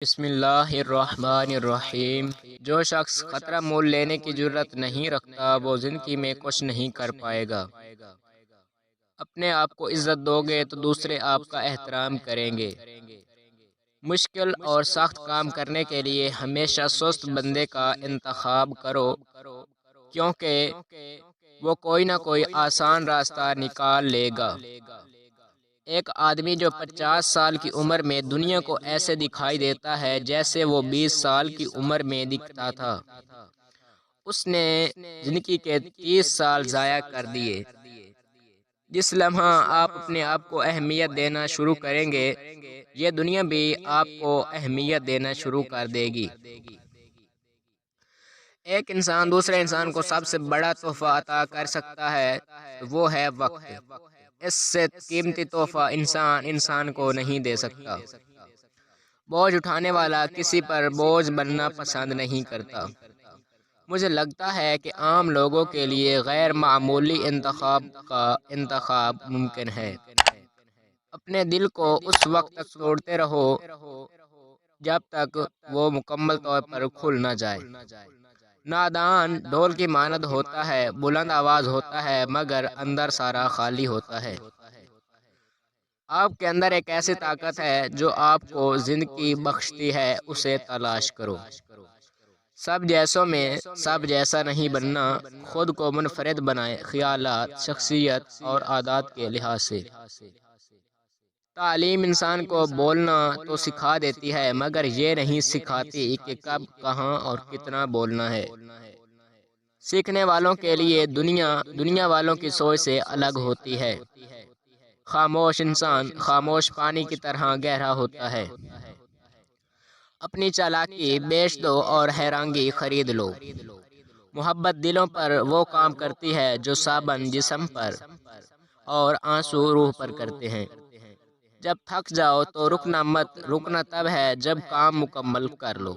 بسم اللہ الرحمن الرحیم۔ جو شخص خطرہ مول لینے کی جرت نہیں رکھتا وہ زندگی میں کچھ نہیں کر پائے گا۔ اپنے آپ کو عزت دو گے تو دوسرے آپ کا احترام کریں گے۔ مشکل اور سخت کام کرنے کے لیے ہمیشہ سست بندے کا انتخاب کرو، کیونکہ وہ کوئی نہ کوئی آسان راستہ نکال لے گا۔ ایک آدمی جو 50 سال کی عمر میں دنیا کو ایسے دکھائی دیتا ہے جیسے وہ 20 سال کی عمر میں دکھتا تھا، اس نے زندگی کے 30 سال ضائع کر دیے۔ جس لمحہ آپ اپنے آپ کو اہمیت دینا شروع کریں گے، یہ دنیا بھی آپ کو اہمیت دینا شروع کر دے گی۔ ایک انسان دوسرے انسان کو سب سے بڑا تحفہ عطا کر سکتا ہے، وہ ہے وقت۔ اس سے قیمتی تحفہ انسان کو نہیں دے سکتا۔ بوجھ اٹھانے والا کسی پر بوجھ بننا پسند نہیں کرتا۔ مجھے لگتا ہے کہ عام لوگوں کے لیے غیر معمولی انتخاب کا انتخاب ممکن ہے۔ اپنے دل کو اس وقت تک توڑتے رہو جب تک وہ مکمل طور پر کھل نہ جائے۔ نادان ڈھول کی مانند ہوتا ہے، بلند آواز ہوتا ہے مگر اندر سارا خالی ہوتا ہے۔ آپ کے اندر ایک ایسی طاقت ہے جو آپ کو زندگی بخشتی ہے، اسے تلاش کرو۔ سب جیسوں میں سب جیسا نہیں بننا، خود کو منفرد بنائے، خیالات، شخصیت اور عادات کے لحاظ سے۔ تعلیم انسان کو بولنا تو سکھا دیتی ہے مگر یہ نہیں سکھاتی کہ کب، کہاں اور کتنا بولنا ہے۔ سیکھنے والوں کے لیے دنیا والوں کی سوچ سے الگ ہوتی ہے۔ خاموش انسان خاموش پانی کی طرح گہرا ہوتا ہے۔ اپنی چالاکی بیچ دو اور حیرانگی خرید لو۔ محبت دلوں پر وہ کام کرتی ہے جو صابن جسم پر اور آنسو روح پر کرتے ہیں۔ جب تھک جاؤ تو رکنا مت، رکنا تب ہے جب کام مکمل کر لو۔